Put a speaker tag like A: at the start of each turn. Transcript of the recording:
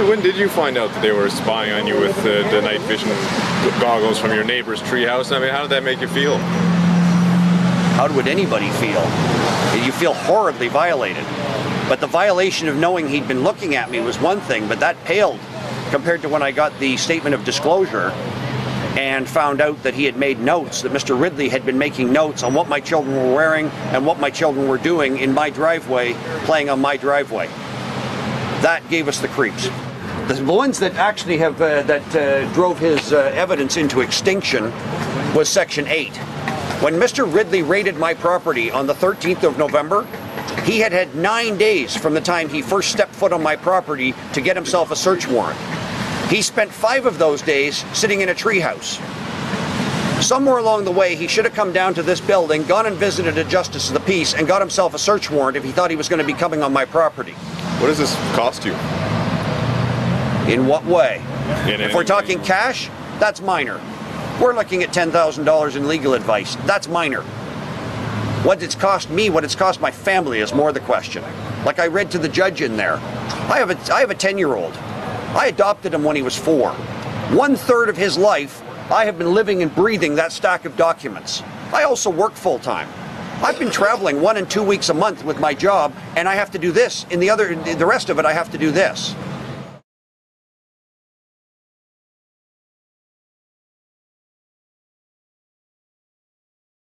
A: When did you find out that they were spying on you with the night vision goggles from your neighbor's treehouse? I mean, how did that make you feel?
B: How would anybody feel? You feel horribly violated. But the violation of knowing he'd been looking at me was one thing, but that paled compared to when I got the statement of disclosure and found out that he had made notes, that Mr. Ridley had been making notes on what my children were wearing and what my children were doing in my driveway, playing on my driveway. That gave us the creeps. The ones that actually have drove his evidence into extinction was Section 8. When Mr. Ridley raided my property on the 13th of November, he had had 9 days from the time he first stepped foot on my property to get himself a search warrant. He spent 5 of those days sitting in a treehouse. Somewhere along the way, he should have come down to this building, gone and visited a justice of the peace, and got himself a search warrant if he thought he was going to be coming on my property.
A: What does this cost you?
B: In what way? If we're talking cash, that's minor. We're looking at $10,000 in legal advice. That's minor. What it's cost me, what it's cost my family is more the question. Like I read to the judge in there. I have a 10-year-old. I adopted him when he was 4. 1/3 of his life, I have been living and breathing that stack of documents. I also work full-time. I've been traveling 1 and 2 weeks a month with my job, and I have to do this. In the rest of it, I have to do this.